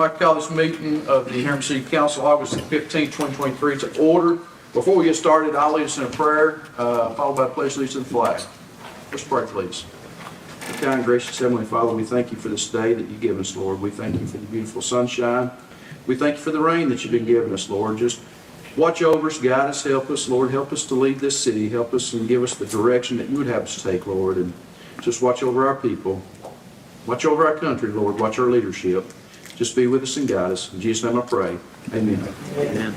like to call this meeting of the Harriman City Council, August 15, 2023, to order. Before we get started, I'll lead us in a prayer, followed by a pledge allegiance to the flag. Let's pray, please. Kind and gracious Heavenly Father, we thank you for this day that you've given us, Lord. We thank you for the beautiful sunshine. We thank you for the rain that you've been giving us, Lord. Just watch over us, guide us, help us, Lord. Help us to lead this city. Help us and give us the direction that you would have us to take, Lord. And just watch over our people. Watch over our country, Lord. Watch our leadership. Just be with us and guide us. In Jesus' name I pray. Amen. Amen.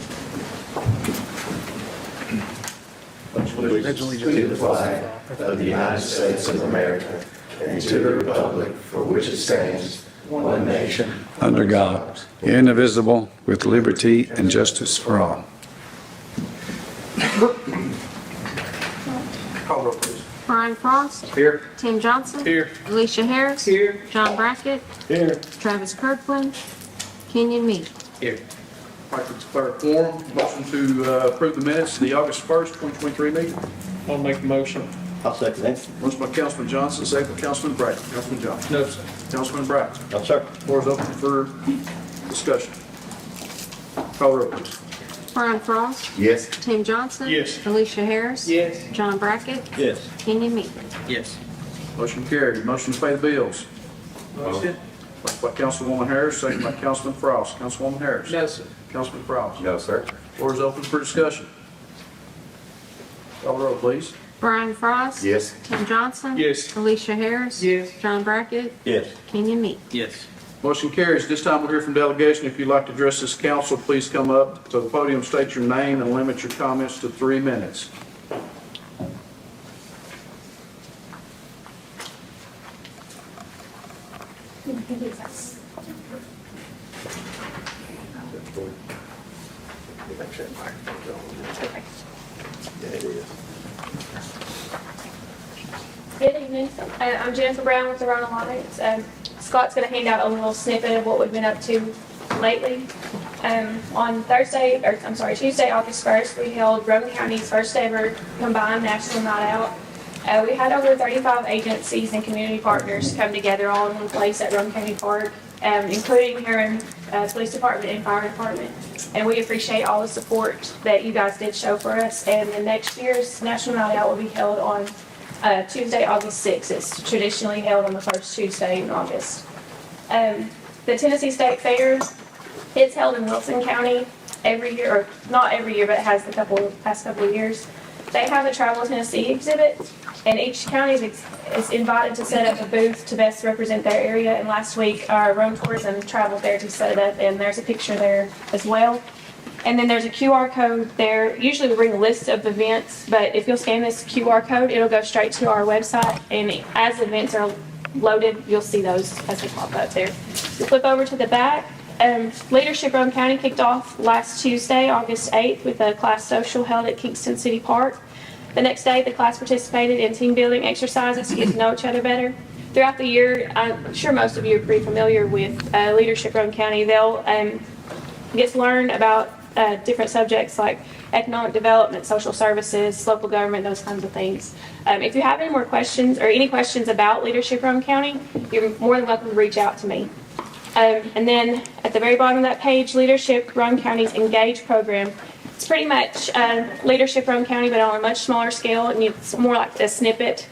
Allegiance to the flag of the United States of America and to the republic for which it stands, one nation, under God, indivisible, with liberty and justice for all. Call roll, please. Brian Frost. Here. Tim Johnson. Here. Alicia Harris. Here. John Brackett. Here. Travis Kirkland. Kenyon Meade. Here. I'd like to declare a quorum. Motion to approve the minutes of the August 1st, 2023 meeting. I'll make the motion. I'll second that. Motion by Councilman Johnson, second by Councilman Brackett. Councilman Johnson. No, sir. Councilman Brackett. No, sir. Floor is open for discussion. Call roll, please. Brian Frost. Yes. Tim Johnson. Yes. Alicia Harris. Yes. John Brackett. Yes. Kenyon Meade. Yes. Motion carried. Motion to pay the bills. Motion. Motion by Councilwoman Harris, second by Councilman Frost. Councilwoman Harris. No, sir. Councilman Frost. No, sir. Floor is open for discussion. Call roll, please. Brian Frost. Yes. Tim Johnson. Yes. Alicia Harris. Yes. John Brackett. Yes. Kenyon Meade. Yes. Motion carries. This time we'll hear from delegation. If you'd like to address this council, please come up to the podium, state your name, and limit your comments to 3 minutes. Good evening. I'm Jennifer Brown with the Rhode Alliance. Scott's going to hand out a little snippet of what we've been up to lately. On Tuesday, August 1st, we held Rowan County's first ever combined National Night Out. We had over 35 agencies and community partners come together all in one place at Rowan County Park, including Harriman Police Department and Fire Department. And we appreciate all the support that you guys did show for us. And the next year's National Night Out will be held on Tuesday, August 6th. It's traditionally held on the first Tuesday in August. The Tennessee State Fair is held in Wilson County every year, or not every year, but it has the past couple of years. They have a Travel Tennessee exhibit, and each county is invited to set up a booth to best represent their area. And last week, our Rowan Tourism traveled there to set it up, and there's a picture there as well. And then there's a QR code there. Usually we bring a list of events, but if you'll scan this QR code, it'll go straight to our website. And as events are loaded, you'll see those as they pop up there. You flip over to the back. Leadership Rowan County kicked off last Tuesday, August 8th, with a class social held at Kingston City Park. The next day, the class participated in team building exercises to get to know each other better. Throughout the year, I'm sure most of you are pretty familiar with Leadership Rowan County. They'll get to learn about different subjects like economic development, social services, local government, those kinds of things. If you have any more questions or any questions about Leadership Rowan County, you're more than welcome to reach out to me. And then at the very bottom of that page, Leadership Rowan County's Engage program. It's pretty much Leadership Rowan County, but on a much smaller scale, and it's more like a snippet.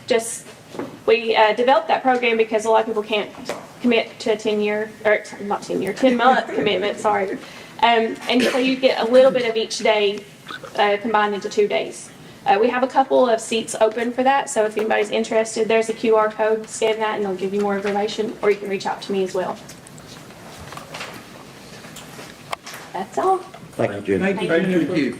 We developed that program because a lot of people can't commit to a 10-month commitment, sorry. And so you get a little bit of each day combined into 2 days. We have a couple of seats open for that, so if anybody's interested, there's a QR code, scan that, and they'll give you more information, or you can reach out to me as well. That's all. Thank you, Jenny. Thank you.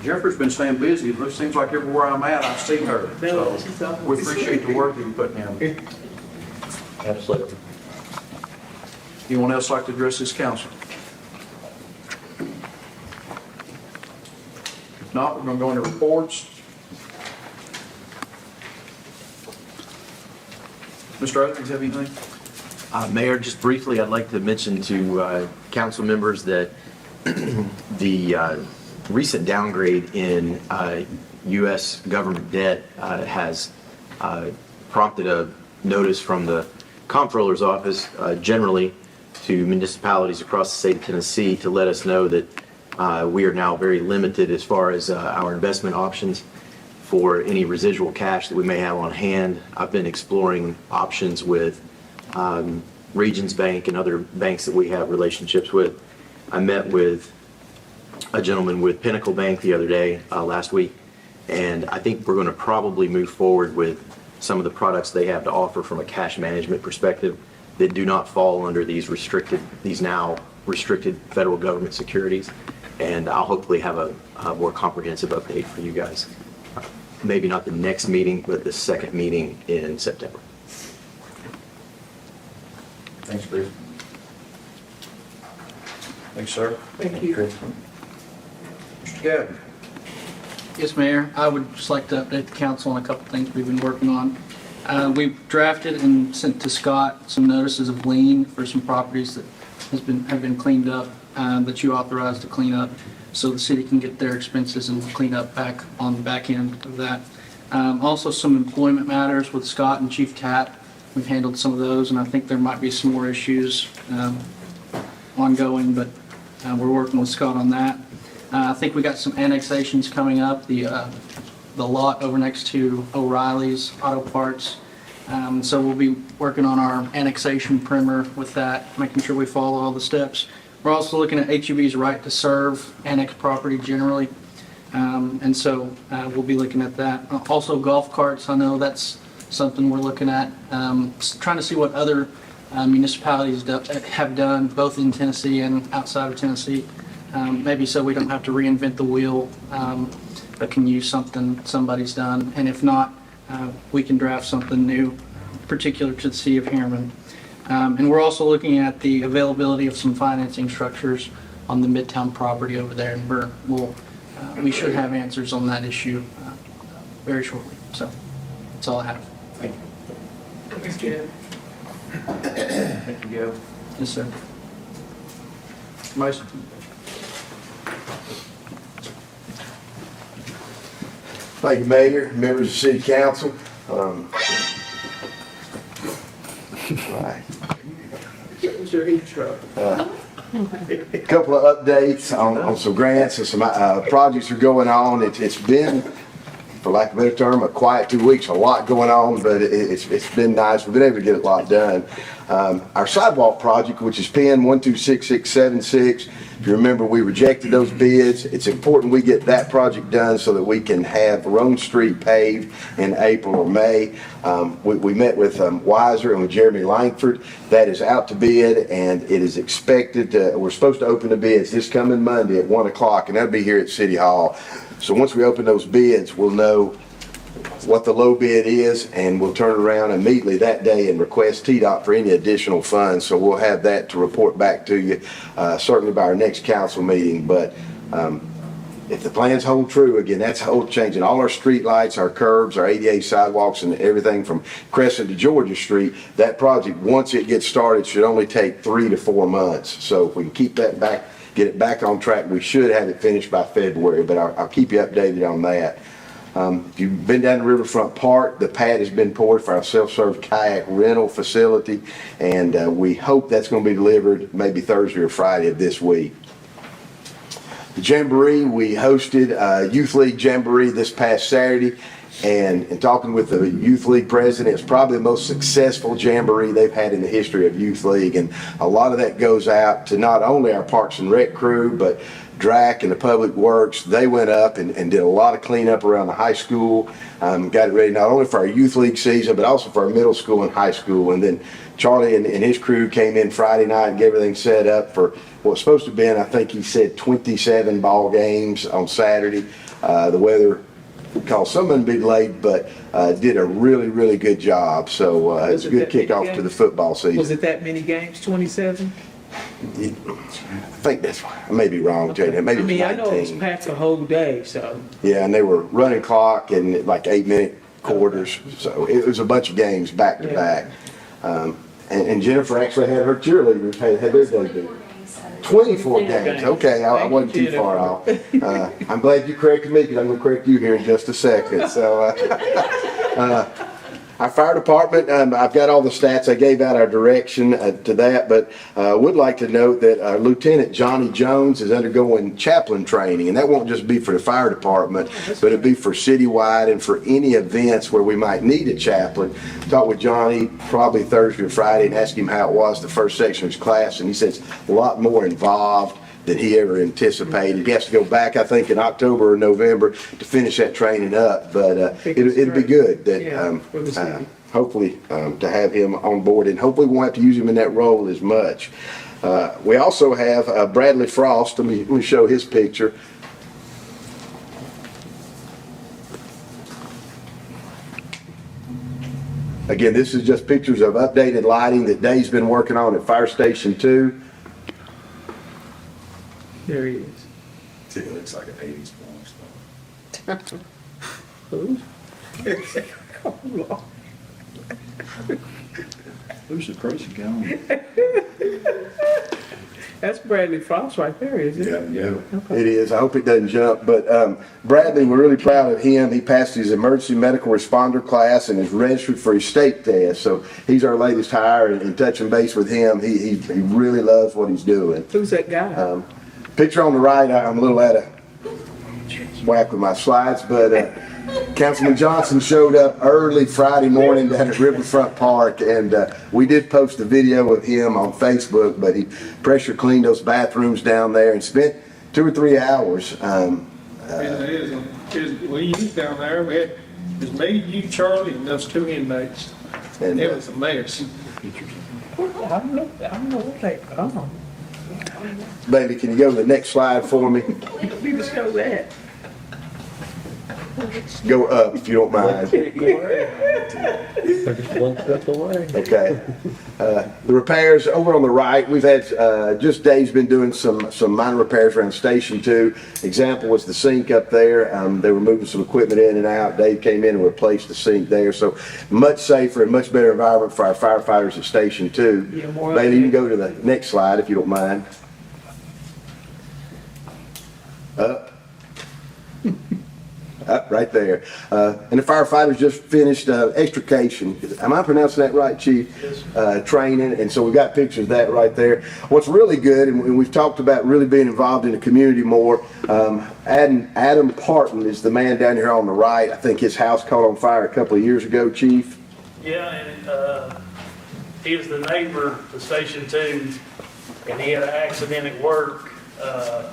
Jennifer's been staying busy. It seems like everywhere I'm at, I see her. So we appreciate the work that you put in. Absolutely. Anyone else like to address this council? If not, we're going to go into reports. Mr. Oates, have anything? Mayor, just briefly, I'd like to mention to council members that the recent downgrade in U.S. government debt has prompted a notice from the comptroller's office generally to municipalities across the state of Tennessee to let us know that we are now very limited as far as our investment options for any residual cash that we may have on hand. I've been exploring options with Regions Bank and other banks that we have relationships with. I met with a gentleman with Pinnacle Bank the other day, last week, and I think we're going to probably move forward with some of the products they have to offer from a cash management perspective that do not fall under these now restricted federal government securities. And I'll hopefully have a more comprehensive update for you guys. Maybe not the next meeting, but the second meeting in September. Thanks, Bruce. Thanks, sir. Thank you. Mr. Gavin. Yes, Mayor, I would just like to update the council on a couple things we've been working on. We've drafted and sent to Scott some notices of lien for some properties that have been cleaned up, that you authorized to clean up, so the city can get their expenses and clean up back on the back end of that. Also, some employment matters with Scott and Chief Cat. We've handled some of those, and I think there might be some more issues ongoing, but we're working with Scott on that. I think we got some annexations coming up. The lot over next to O'Reilly's Auto Parts. So we'll be working on our annexation primer with that, making sure we follow all the steps. We're also looking at HEB's right to serve annexed property generally. And so we'll be looking at that. Also golf carts, I know that's something we're looking at. Trying to see what other municipalities have done, both in Tennessee and outside of Tennessee. Maybe so we don't have to reinvent the wheel, but can use something somebody's done. And if not, we can draft something new, particular to the city of Harriman. And we're also looking at the availability of some financing structures on the Midtown property over there in Burr. We should have answers on that issue very shortly. So that's all I have. Thank you. Thanks, Jim. Thank you, Gavin. Yes, sir. Mason. Thank you, Mayor, members of City Council. Right. It's your heat truck. A couple of updates on some grants and some projects are going on. It's been, for lack of a better term, a quiet 2 weeks. A lot going on, but it's been nice. We've been able to get a lot done. Our sidewalk project, which is PN 126676, if you remember, we rejected those bids. It's important we get that project done so that we can have Rome Street paved in April or May. We met with Weiser and with Jeremy Langford. That is out to bid, and it is expected we're supposed to open the bids this coming Monday at 1 o'clock, and that'll be here at City Hall. So once we open those bids, we'll know what the low bid is, and we'll turn around immediately that day and request TDOT for any additional funds. So we'll have that to report back to you, certainly by our next council meeting. But if the plans hold true, again, that's changing all our street lights, our curbs, our ADA sidewalks, and everything from Crescent to Georgia Street. That project, once it gets started, should only take 3 to 4 months. So if we can keep that back, get it back on track, we should have it finished by February. But I'll keep you updated on that. If you've been down to Riverfront Park, the pad has been poured for our self-serve kayak rental facility, and we hope that's going to be delivered maybe Thursday or Friday of this week. The Jamboree, we hosted a Youth League Jamboree this past Saturday, and in talking with the Youth League president, it's probably the most successful Jamboree they've had in the history of Youth League, and a lot of that goes out to not only our Parks and Rec crew, but DRAC and the Public Works. They went up and did a lot of cleanup around the high school, got it ready not only for our Youth League season, but also for our middle school and high school. And then Charlie and his crew came in Friday night and get everything set up for what's supposed to be, I think he said 27 ball games on Saturday. The weather caused some of them to be delayed, but did a really, really good job. So it's a good kickoff to the football season. Was it that many games, 27? I think that's, I may be wrong, Jay. Maybe I mean, I 19. know it was packed the whole day, so. Yeah, and they were running clock and like 8-minute quarters. So it was a bunch of games back to back. And Jennifer actually had her cheerleaders had their debut. 24 games. Okay, I wasn't too far off. I'm glad you corrected me because I'm going to correct you here in just a second. So Our fire department, I've got all the stats. I gave out our direction to that, but would like to note that Lieutenant Johnny Jones is undergoing chaplain training, and that won't just be for the fire department, but it'll be for citywide and for any events where we might need a chaplain. Talked with Johnny probably Thursday or Friday and asked him how it was the first section of his class, and he says a lot more involved than he ever anticipated. He has to go back, I think, in October or November to finish that training up, but it'll be good that hopefully to have him on board, and hopefully we won't have to use him in that role as much. We also have Bradley Frost. Let me show his picture. Again, this is just pictures of updated lighting that Dave's been working on at Fire Station 2. There he is. It looks like an 80s porn star. Who's the crazy guy? That's Bradley Frost right there, isn't it? Yeah. It is. I hope it doesn't jump. But Bradley, we're really proud of him. He passed his emergency medical responder class and is registered for his state test. So he's our latest hire, and touching base with him, he really loves what he's doing. Who's that guy? Picture on the right, I'm a little out of whack with my slides, but Councilman Johnson showed up early Friday morning down at Riverfront Park, and we did post a video of him on Facebook, but he pressure cleaned those bathrooms down there and spent 2 or 3 hours. We used down there, it was me, you, Charlie, and those 2 inmates. And, It was a mess. I don't know what they, oh, baby, can you go to the next slide for me? we just show that. Go up if you don't mind. One step away. Okay. The repairs over on the right, we've had, just Dave's been doing some minor repairs around Station 2. Example was the sink up there. They were moving some equipment in and out. Dave came in and replaced the sink there. So much safer and much better environment for our firefighters at Station 2. Yeah, more Bailey, you can go to the next slide if you don't mind. Up. Right there. And the firefighters just finished extrication. Am I pronouncing that right, Chief? Yes. Training, and so we've got pictures of that right there. What's really good, and we've talked about really being involved in the community more, Adam Parton is the man down here on the right. I think his house caught on fire a couple of years ago, Chief. Yeah, and he was the neighbor to Station 2, and he had an accident at work a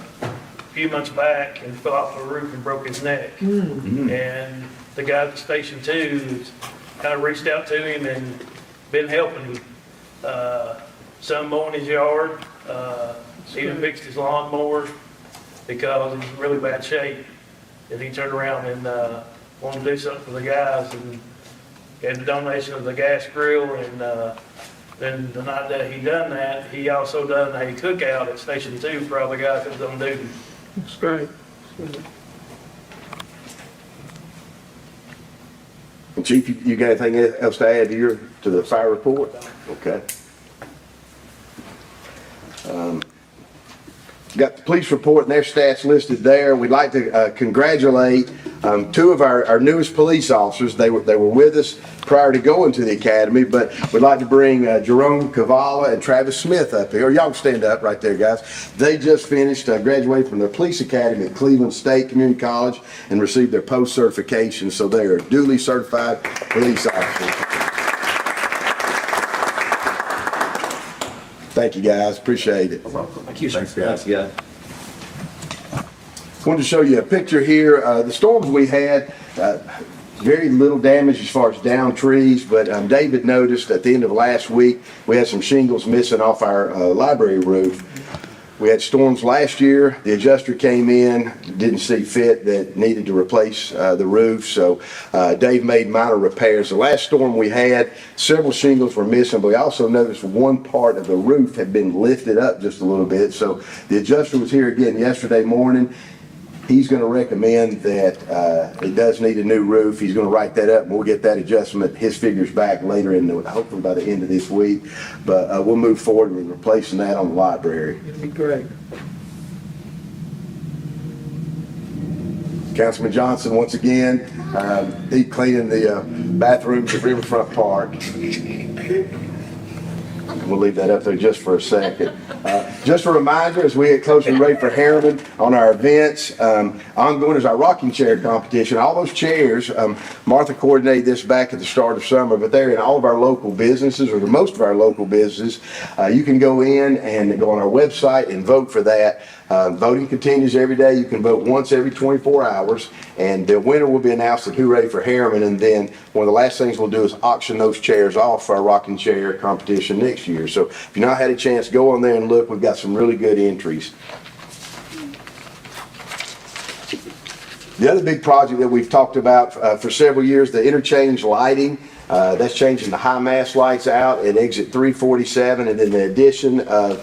few months back and fell off the roof and broke his neck. And the guy at Station 2 kind of reached out to him and been helping him. Some mowing his yard, even fixed his lawnmower because he was in really bad shape. And he turned around and wanted to do something for the guys and gave the donation of the gas grill. And then the night that he done that, he also done a cookout at Station 2 for all the guys that was on duty. That's great. And Chief, you got anything else to add to the fire report? Okay. Got the police report and their stats listed there. We'd like to congratulate 2 of our newest police officers. They were with us prior to going to the academy, but we'd like to bring Jerome Cavallo and Travis Smith up here. Y'all stand up right there, guys. They just finished graduating from their police academy at Cleveland State Community College and received their post certification, so they are duly certified police officers. Thank you, guys. Appreciate it. Thank you, sir. Thanks, guys. Wanted to show you a picture here. The storms we had, very little damage as far as down trees, but David noticed at the end of last week, we had some shingles missing off our library roof. We had storms last year. The adjuster came in, didn't see fit that needed to replace the roof, so Dave made minor repairs. The last storm we had, several shingles were missing, but we also noticed one part of the roof had been lifted up just a little bit. So the adjuster was here again yesterday morning. He's going to recommend that it does need a new roof. He's going to write that up, and we'll get that adjustment, his figures back later hopefully by the end of this week. But we'll move forward with replacing that on the library. It'd be great. Councilman Johnson, once again, deep cleaning the bathrooms at Riverfront Park. We'll leave that up there just for a second. Just a reminder, as we get closer to ready for Harriman on our events, ongoing is our rocking chair competition. All those chairs, Martha coordinated this back at the start of summer, but they're in all of our local businesses, or most of our local businesses. You can go in and go on our website and vote for that. Voting continues every day. You can vote once every 24 hours, and the winner will be announced at Hooray for Harriman, and then one of the last things we'll do is auction those chairs off for our rocking chair competition next year. So if you've not had a chance, go on there and look. We've got some really good entries. The other big project that we've talked about for several years, the interchange lighting. That's changing the high mast lights out at exit 347, and then the addition of,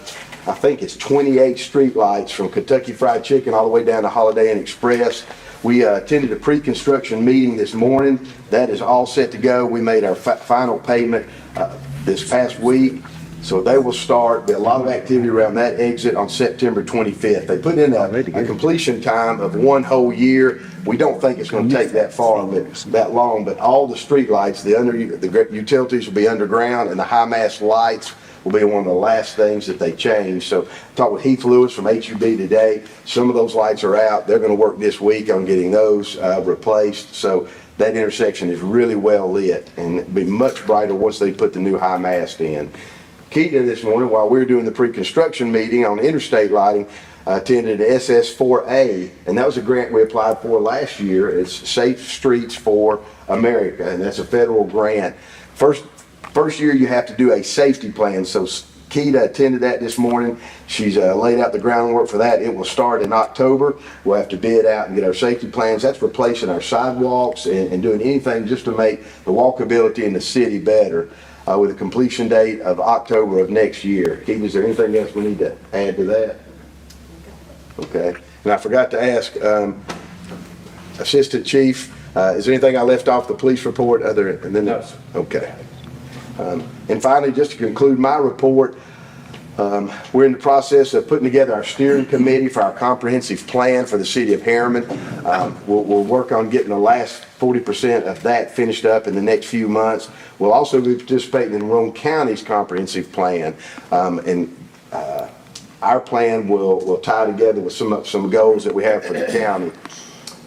I think it's 28 street lights from Kentucky Fried Chicken all the way down to Holiday Inn Express. We attended a pre-construction meeting this morning. That is all set to go. We made our final payment this past week. So they will start, be a lot of activity around that exit on September 25th. They put in a completion time of 1 whole year. We don't think it's going to take that far, but that long. But all the street lights, the utilities will be underground, and the high mast lights will be one of the last things that they change. So I talked with Heath Lewis from HUB today. Some of those lights are out. They're going to work this week on getting those replaced. So that intersection is really well lit, and it'll be much brighter once they put the new high mast in. Keaton this morning, while we were doing the pre-construction meeting on interstate lighting, attended SS4A, and that was a grant we applied for last year. It's Safe Streets for America, and that's a federal grant. First year you have to do a safety plan, so Keita attended that this morning. She's laid out the groundwork for that. It will start in October. We'll have to bid out and get our safety plans. That's replacing our sidewalks and doing anything just to make the walkability in the city better. With a completion date of October of next year. Keith, is there anything else we need to add to that? Okay. And I forgot to ask, Assistant Chief, is there anything I left off the police report other than that? Okay. And finally, just to conclude my report, we're in the process of putting together our steering committee for our comprehensive plan for the city of Harriman. We'll work on getting the last 40% of that finished up in the next few months. We'll also be participating in Roane County's comprehensive plan. Our plan will tie together with some goals that we have for the county.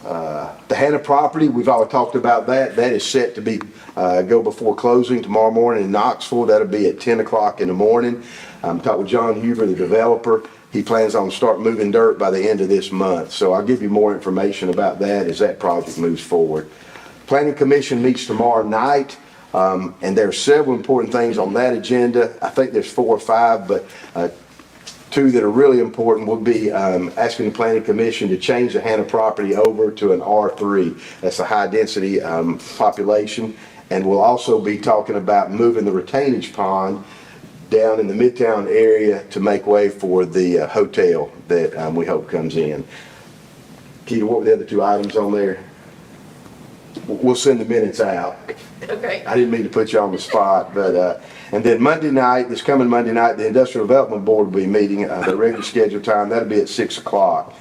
The Hannah property, we've already talked about that. That is set to be go before closing tomorrow morning in Knoxville. That'll be at 10 o'clock in the morning. Talked with John Huber, the developer. He plans on start moving dirt by the end of this month. So I'll give you more information about that as that project moves forward. Planning Commission meets tomorrow night, and there are several important things on that agenda. I think there's 4 or 5, but 2 that are really important will be asking the Planning Commission to change the Hannah property over to an R3. That's a high density population. And we'll also be talking about moving the retainage pond down in the Midtown area to make way for the hotel that we hope comes in. Keita, what were the other 2 items on there? We'll send the minutes out. Okay. I didn't mean to put you on the spot, but and then Monday night, this coming Monday night, the Industrial Development Board will be meeting at the regular scheduled time. That'll be at 6 o'clock.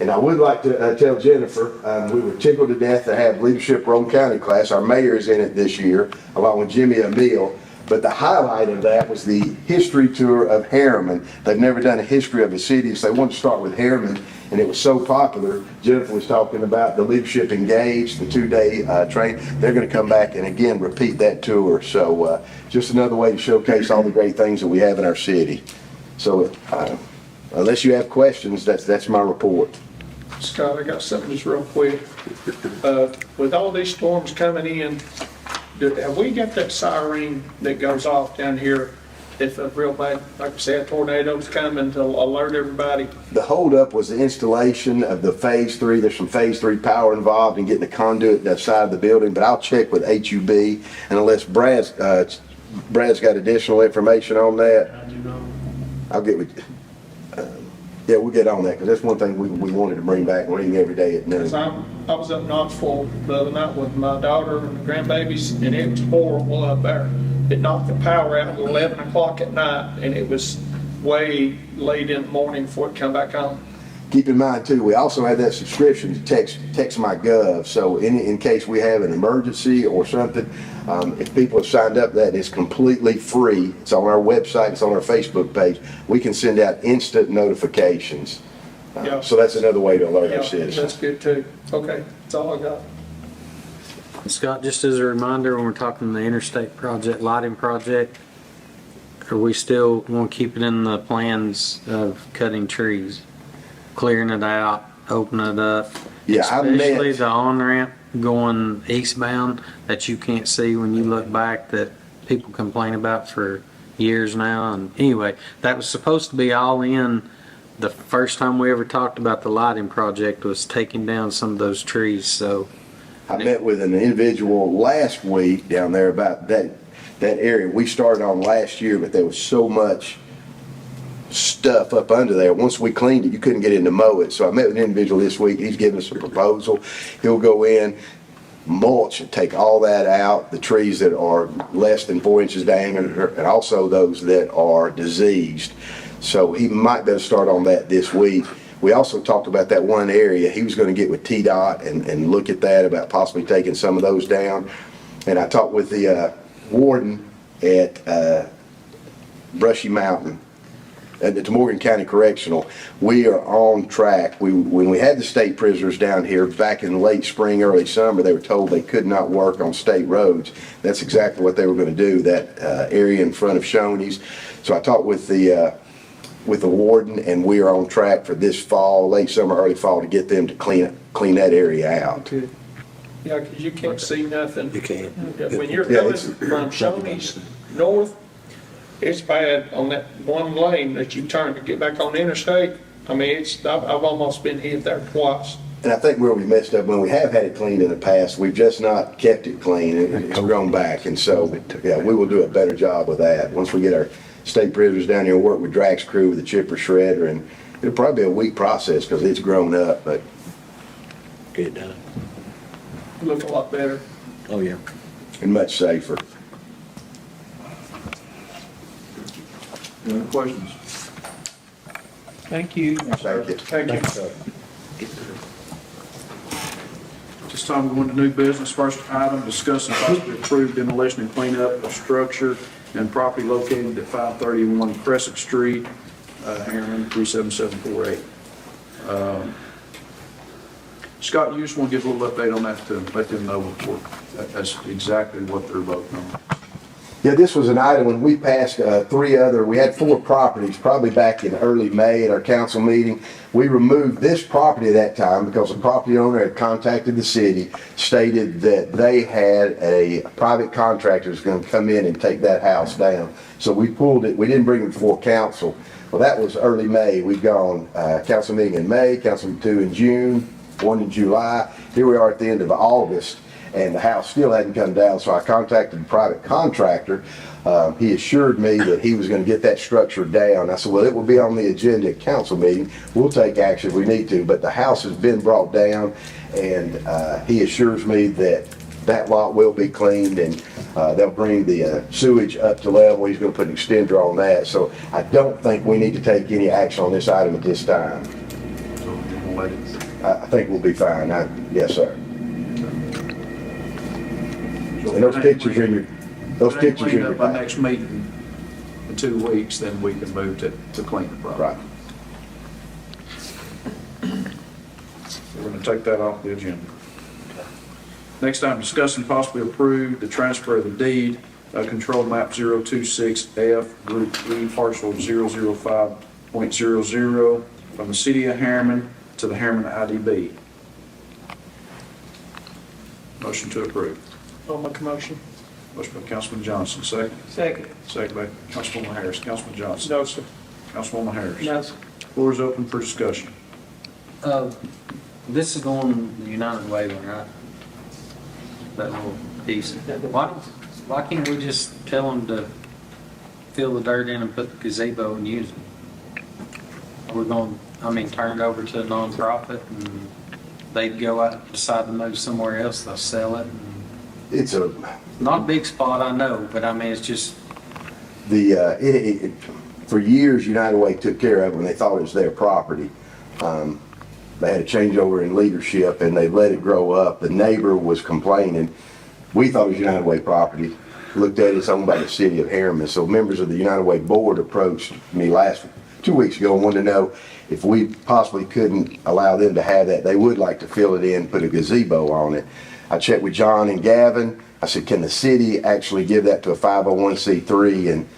And I would like to tell Jennifer, we were tickled to death to have Leadership Roane County class. Our mayor is in it this year, along with Jimmy Emile. But the highlight of that was the history tour of Harriman. They've never done a history of a city, so they wanted to start with Harriman, and it was so popular. Jennifer was talking about the Leadership Engaged, the 2-day train. They're going to come back and again repeat that tour. So just another way to showcase all the great things that we have in our city. So unless you have questions, that's my report. Scott, I got something just real quick. With all these storms coming in, have we got that siren that goes off down here if a real bad, like I said, tornado's coming to alert everybody? The holdup was the installation of the phase 3. There's some phase 3 power involved in getting the conduit that side of the building, but I'll check with HUB, and unless Brad's got additional information on that, I'll get with you. Yeah, we'll get on that, because that's one thing we wanted to bring back and ring every day at noon. I was up Knoxville the other night with my daughter and the grandbabies, and it was horrible up there. It knocked the power out at 11 o'clock at night, and it was way late in the morning before it come back on. keep in mind too, we also have that subscription to Text My Gov. So in case we have an emergency or something, if people have signed up, that is completely free. It's on our website, it's on our Facebook page. We can send out instant notifications. Yeah. So that's another way to alert Yeah, our citizens. that's good too. Okay, that's all I got. Scott, just as a reminder, when we're talking the interstate project, lighting project, are we still want to keep it in the plans of cutting trees, clearing it out, opening it up? Yeah, I met- Especially the on-ramp going eastbound that you can't see when you look back that people complain about for years now. And anyway, that was supposed to be all in. The first time we ever talked about the lighting project was taking down some of those trees, so. I met with an individual last week down there about that area. We started on last year, but there was so much stuff up under there. Once we cleaned it, you couldn't get in to mow it. So I met with an individual this week. He's giving us a proposal. He'll go in, mulch, and take all that out, the trees that are less than 4 inches diameter, and also those that are diseased. So he might better start on that this week. We also talked about that one area. He was going to get with TDOT and look at that, about possibly taking some of those down. And I talked with the warden at Brushy Mountain at the Morgan County Correctional. We are on track. When we had the state prisoners down here back in late spring, early summer, they were told they could not work on state roads. That's exactly what they were going to do, that area in front of Shoney's. So I talked with the warden, and we are on track for this fall, late summer, early fall, to get them to clean that area out. Good. Yeah, because you can't see nothing. You can't. When you're Yeah, coming it's- from Shoney's north, it's bad on that one lane that you turn to get back on the interstate. I mean, I've almost been hit there twice. And I think where we messed up, when we have had it cleaned in the past, we've just not kept it clean. It's grown back. And so, yeah, we will do a better job with that. Once we get our state prisoners down here and work with Drax crew with the chipper shredder, and it'll probably be a week process because it's grown up, but Get it done. Look a lot better. Oh, yeah. and much safer. Any questions? Thank you. Thank you. Thank you. This time we went to new business. First item, discuss and possibly approve demolition and cleanup of structure and property located at 531 Crescent Street, Harriman 37748. Scott, you just want to give a little update on that to let them know before. That's exactly what they're voting on. Yeah, this was an item when we passed we had 4 properties, probably back in early May at our council meeting. We removed this property at that time because the property owner had contacted the city, stated that they had a private contractor who's going to come in and take that house down. So we pulled it, we didn't bring it before council. Well, that was early May. We've gone council meeting in May, council 2 in June, 1 in July. Here we are at the end of August, and the house still hadn't come down, so I contacted the private contractor. He assured me that he was going to get that structure down. I said, well, it will be on the agenda at council meeting. We'll take action if we need to, but the house has been brought down, and he assures me that that lot will be cleaned, and they'll bring the sewage up to level. He's going to put an extender on that, so I don't think we need to take any action on this item at this time. So we're going to let it. I think we'll be fine. Yes, sir. And those pictures are in your, those If they pictures are in clean your up by pack. next meeting in 2 weeks, then we can move to clean the property. Right. We're going to take that off the agenda. Next item, discuss and possibly approve the transfer of the deed, control map 026F, group 3, parcel 005.00 from the city of Harriman to the Harriman IDB. Motion to approve. I'll make a motion. Motion by Councilman Johnson, second. Second. Second by Councilwoman Harris. Councilman Johnson. No, sir. Councilwoman Harris. No, sir. Floor is open for discussion. This is going the United Way one, right? That little piece. Why can't we just tell them to fill the dirt in and put the gazebo and use it? We're going, turn it over to a nonprofit and they'd go out and decide to move somewhere else, they'll sell it. It's Not a big spot, I know, but it's just, for years, United Way took care of it when they thought it was their property. They had a changeover in leadership and they let it grow up. The neighbor was complaining. We thought it was United Way property. Looked at it, it's owned by the city of Harriman. So members of the United Way board approached me 2 weeks ago and wanted to know if we possibly couldn't allow them to have that. They would like to fill it in, put a gazebo on it. I checked with John and Gavin. I said, can the city actually give that to a 501c3? And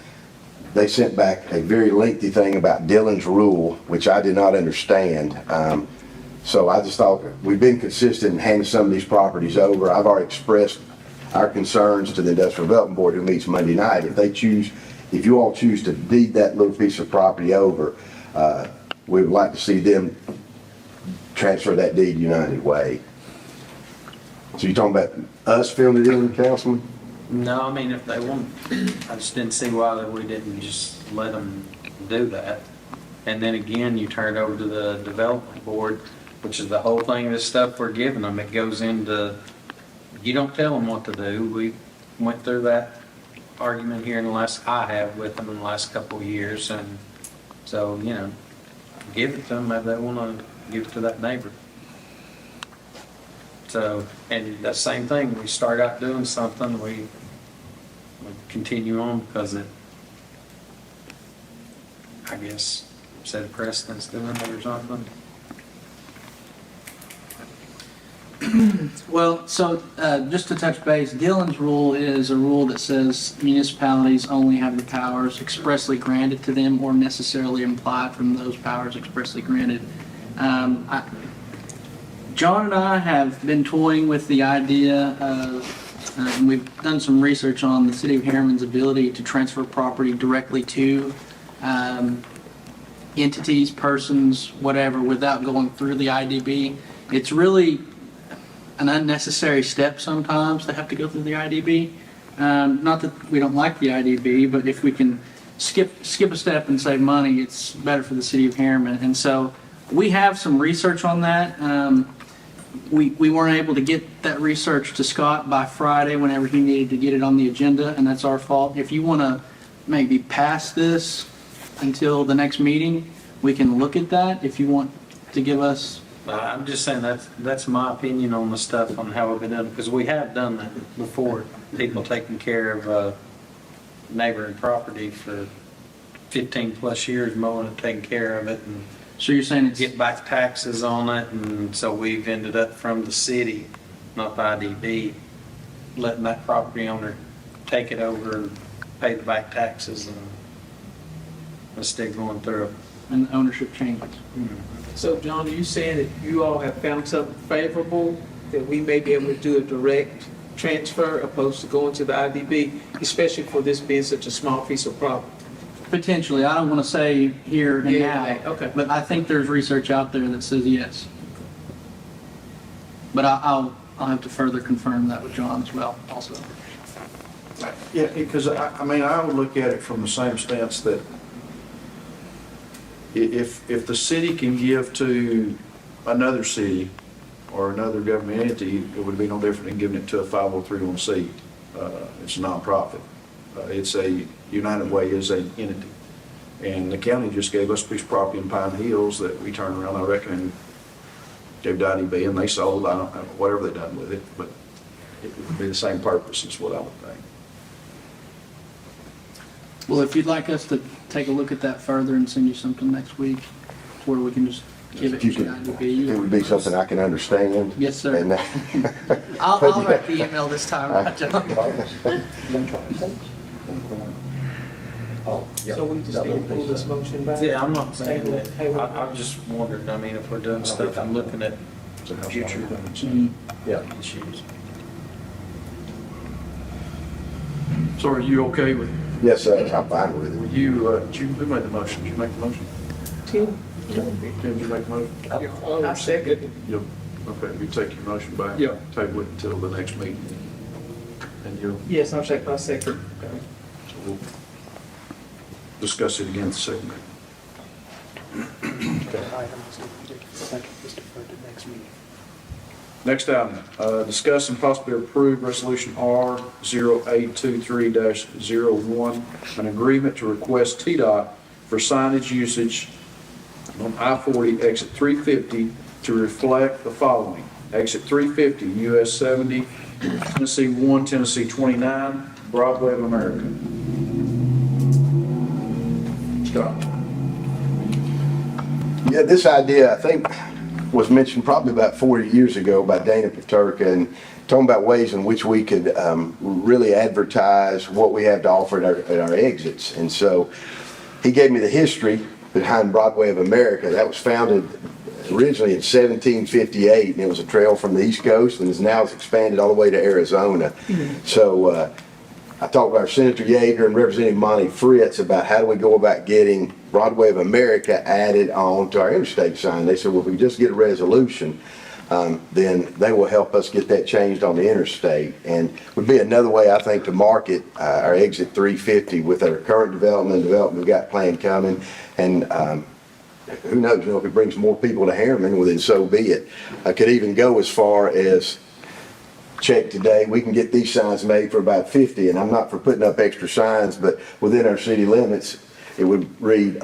they sent back a very lengthy thing about Dillon's rule, which I did not understand. So I just thought we've been consistent in handing some of these properties over. I've already expressed our concerns to the Industrial Development Board who meets Monday night. If you all choose to deed that little piece of property over, we would like to see them transfer that deed United Way. So you're talking about us filling it in, Councilman? No, I mean, if they want, I just didn't see why we didn't just let them do that. And then again, you turn it over to the development board, which is the whole thing, this stuff we're giving them. It goes into, you don't tell them what to do. We went through that argument here I have with them in the last couple of years. And so, give it to them if they want to give it to that neighbor. So, and the same thing, we start out doing something, we continue on because it, I guess, set a precedence doing it or something. Well, so just to touch base, Dillon's rule is a rule that says municipalities only have the powers expressly granted to them or necessarily implied from those powers expressly granted. John and I have been toying with the idea of, and we've done some research on the city of Harriman's ability to transfer property directly to entities, persons, whatever, without going through the IDB. It's really an unnecessary step sometimes to have to go through the IDB. Not that we don't like the IDB, but if we can skip a step and save money, it's better for the city of Harriman. And so we have some research on that. We weren't able to get that research to Scott by Friday whenever he needed to get it on the agenda, and that's our fault. If you want to maybe pass this until the next meeting, we can look at that if you want to give us. I'm just saying that's my opinion on the stuff on how we've been doing, because we have done that before. People taking care of neighboring property for 15 plus years, mowing it, taking care of it, and So you're saying it's, get back taxes on it, and so we've ended up from the city, not the IDB, letting that property owner take it over, pay the back taxes, and instead going through it. and ownership changes. So, John, are you saying that you all have found something favorable that we may be able to do a direct transfer opposed to going to the IDB, especially for this being such a small piece of property? Potentially, I don't want to say here and Yeah, now, okay. but I think there's research out there that says yes. But I'll have to further confirm that with John as well, also. Yeah, because I would look at it from the same stance that if the city can give to another city or another government entity, it would be no different than giving it to a 503(c). It's a nonprofit. It's a United Way is an entity. And the county just gave us a piece of property in Pine Hills that we turned around, I reckon, and gave to IDB, and they sold, I don't know, whatever they done with it, but it would be the same purpose is what I would think. Well, if you'd like us to take a look at that further and send you something next week, where we can just give it If to you the could, IDB. it would be something I can understand. Yes, sir. And I'll write the email this time, right, John? So we just need to pull this motion back? Yeah, I'm not saying that. I just wondered, I mean, if we're doing stuff and looking at future Yeah. issues. So are you okay with, Yes, sir, I'm fine with it. who made the motion? Did you make the motion? Tim? Tim, you make the motion? I second. Yep. Okay, you take your motion back. Yeah. Table it until the next meeting. And you'll, Yes, I second. so we'll discuss it again the second meeting. Next item, discuss and possibly approve resolution R 0823-01, an agreement to request TDOT for signage usage on I-40 exit 350 to reflect the following. Exit 350, US 70, Tennessee 1, Tennessee 29, Broadway of America. Scott? Yeah, this idea, I think, was mentioned probably about 40 years ago by Dana Paterka, and talking about ways in which we could really advertise what we have to offer at our exits. And so he gave me the history behind Broadway of America. That was founded originally in 1758, and it was a trail from the East Coast, and is now expanded all the way to Arizona. So I talked with our Senator Yeager and Representative Monty Fritz about how do we go about getting Broadway of America added on to our interstate sign. They said, well, if we just get a resolution, then they will help us get that changed on the interstate. And would be another way, I think, to market our exit 350 with our current development we've got planned coming. And who knows, if it brings more people to Harriman, well, then so be it. I could even go as far as check today, we can get these signs made for about 50, and I'm not for putting up extra signs, but within our city limits, it would read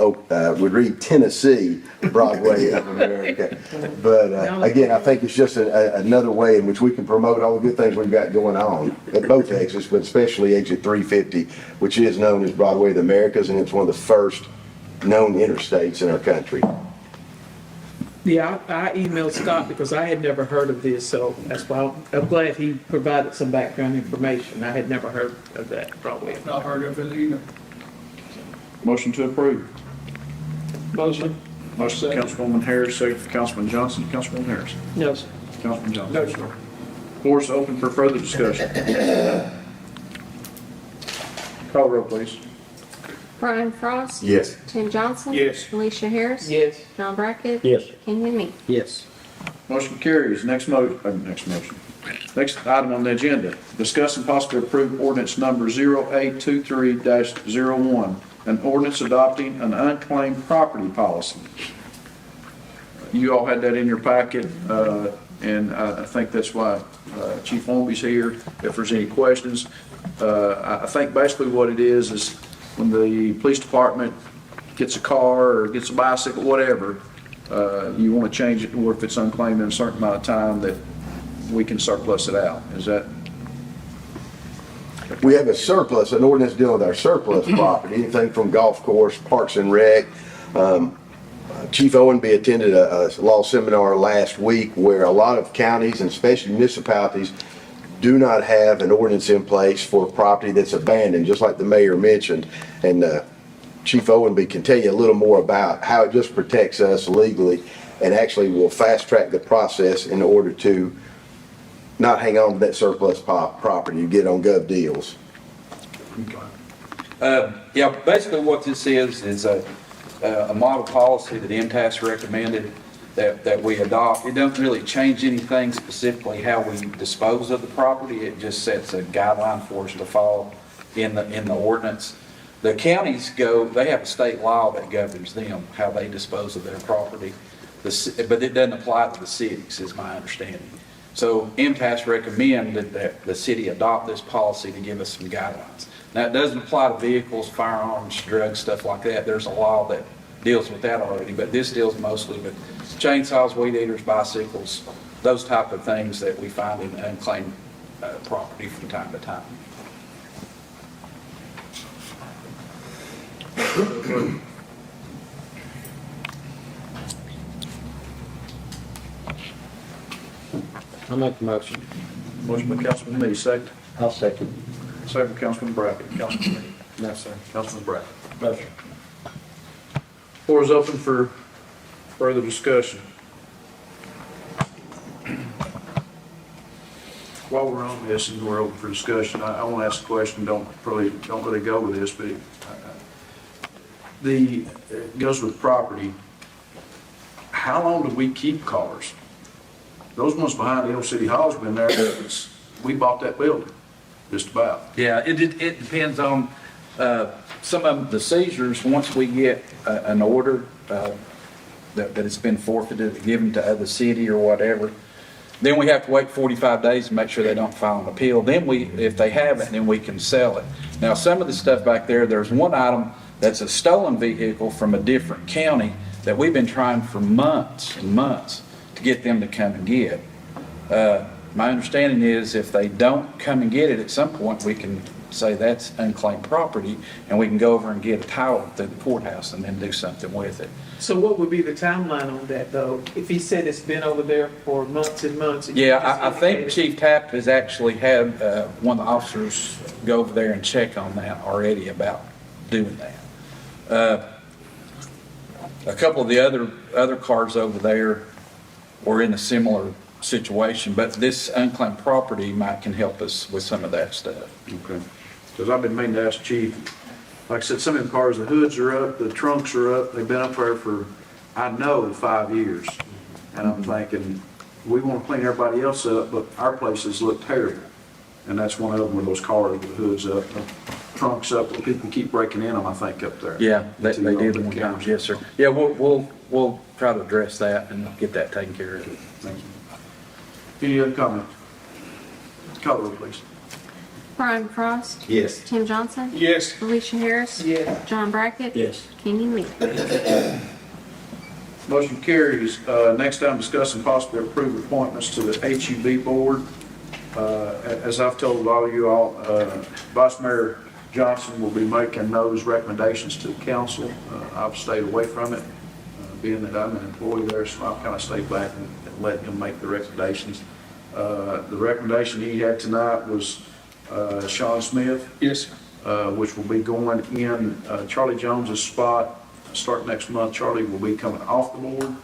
Tennessee Broadway of America. But again, I think it's just another way in which we can promote all the good things we've got going on at both exits, but especially exit 350, which is known as Broadway of the Americas, and it's one of the first known interstates in our country. Yeah, I emailed Scott because I had never heard of this, so that's why I'm glad he provided some background information. I had never heard of that, probably. Not heard of it either. Motion to approve. Motion. Motion for Councilwoman Harris, second for Councilman Johnson. Councilman Harris. No, sir. Councilman Johnson. No, sir. Floor is open for further discussion. Call roll, please. Brian Frost. Yes. Tim Johnson. Yes. Alicia Harris. Yes. John Brackett. Yes. Kenyon Me. Yes. Motion carries. Next motion. Next item on the agenda, discuss and possibly approve ordinance number 0823-01, an ordinance adopting an unclaimed property policy. You all had that in your packet, and I think that's why Chief Holmby's here. If there's any questions, I think basically what it is when the police department gets a car or gets a bicycle, whatever, you want to change it to where if it's unclaimed in a certain amount of time that we can surplus it out. Is that? We have a surplus, an ordinance dealing with our surplus property, anything from golf course, parks and rec. Chief Owenby attended a law seminar last week where a lot of counties and especially municipalities do not have an ordinance in place for property that's abandoned, just like the mayor mentioned. And Chief Owenby can tell you a little more about how it just protects us legally and actually will fast track the process in order to not hang on to that surplus property you get on gov deals. Yeah, basically what this is a model policy that MTAS recommended that we adopt. It doesn't really change anything specifically how we dispose of the property. It just sets a guideline for us to follow in the ordinance. The counties they have a state law that governs them, how they dispose of their property. But it doesn't apply to the cities, is my understanding. So MTAS recommended that the city adopt this policy to give us some guidelines. Now, it doesn't apply to vehicles, firearms, drugs, stuff like that. There's a law that deals with that already, but this deals mostly with chainsaws, weed eaters, bicycles, those type of things that we find in unclaimed property from time to time. I'll make the motion. Motion by Councilman Lee, second. I'll second. Second by Councilman Brackett. Councilman Lee. No, sir. Councilman Brackett. No, sir. Floor is open for further discussion. While we're on this and we're open for discussion, I want to ask a question. Don't really go with this, but it goes with property. How long do we keep cars? Those ones behind the old city hall's been there since we bought that building, just about. Yeah, it depends on some of the seizures. Once we get an order that it's been forfeited, given to the city or whatever, then we have to wait 45 days to make sure they don't file an appeal. Then if they haven't, then we can sell it. Now, some of the stuff back there's one item that's a stolen vehicle from a different county that we've been trying for months and months to get them to come and get. My understanding is if they don't come and get it, at some point, we can say that's unclaimed property, and we can go over and get a title through the courthouse and then do something with it. So what would be the timeline on that, though? If he said it's been over there for months and months? and you Yeah, just I think indicated- Chief Tapp has actually had one of the officers go over there and check on that already about doing that. A couple of the other cars over there were in a similar situation, but this unclaimed property can help us with some of that stuff. Okay. Because I've been meaning to ask Chief, like I said, some of the cars, the hoods are up, the trunks are up, they've been up there for, I know, 5 years. And I'm thinking, we want to clean everybody else up, but our places look terrible. And that's one of them, where those cars with the hoods up, the trunks up, where people keep breaking in them, I think, up there. Yeah, they To, did the one time, cameras. yes, sir. Yeah, we'll try to address that and get that taken care of. Thank you. Any other comment? Call the roll, please. Brian Frost. Yes. Tim Johnson. Yes. Alicia Harris. Yes. John Brackett. Yes. Kenny Me. Motion carries. Next item, discuss and possibly approve appointments to the HEB board. As I've told all of you all, Vice Mayor Johnson will be making those recommendations to the council. I've stayed away from it, being that I'm an employee there, so I've kind of stayed back and let him make the recommendations. The recommendation he had tonight was Sean Smith, Yes. which will be going in Charlie Jones's spot. Start next month, Charlie will be coming off the board.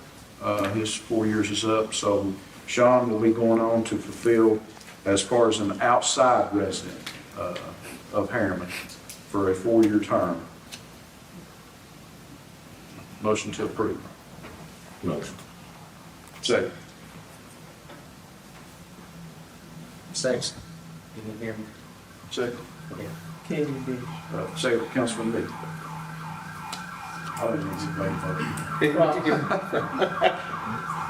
His 4 years is up, so Sean will be going on to fulfill as far as an outside resident of Harriman for a 4-year term. Motion to approve. Motion. Second. Second. You can hear me? Second. Kenny Me. Second, Councilman Lee. I didn't even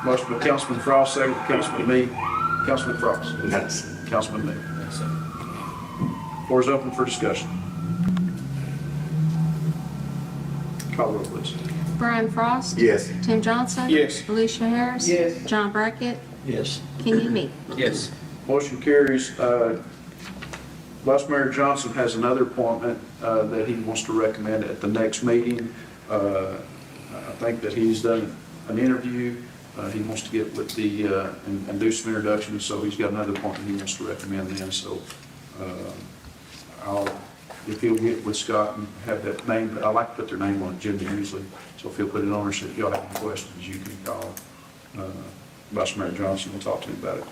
Motion by Councilman Frost, second by Councilman Lee. Councilman Frost. Yes. Councilman Lee. Floor is open for discussion. Call the roll, please. Brian Frost. Yes. Tim Johnson. Yes. Alicia Harris. Yes. John Brackett. Yes. Kenny Me. Yes. Motion carries. Vice Mayor Johnson has another appointment that he wants to recommend at the next meeting. I think that he's done an interview. He wants to get with the, and do some introductions, so he's got another appointment he wants to recommend then, so if he'll get with Scott and have that name, I like to put their name on the agenda usually, so if he'll put it on, or so if y'all have any questions, you can call Vice Mayor Johnson, we'll talk to him about it.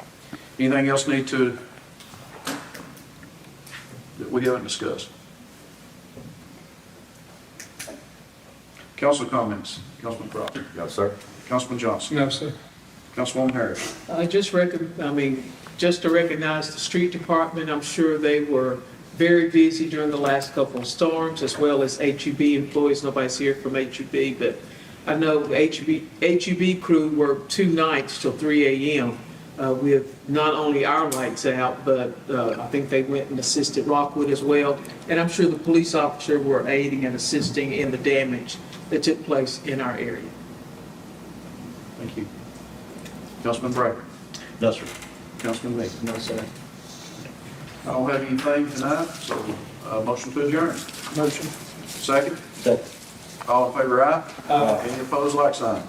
Anything else that we haven't discussed? Council comments. Councilman Crawford. No, sir. Councilman Johnson. No, sir. Councilwoman Harris. Just to recognize the street department, I'm sure they were very busy during the last couple of storms, as well as HEB employees. Nobody's here from HEB, but I know the HEB crew worked 2 nights till 3 a.m. With not only our lights out, but I think they went and assisted Rockwood as well. And I'm sure the police officer were aiding and assisting in the damage that took place in our area. Thank you. Councilman Brackett. No, sir. Councilman Lee. No, sir. I don't have anything tonight, so motion to adjourn. Motion. Second. Second. All in favor, aye? Any opposed, like sign.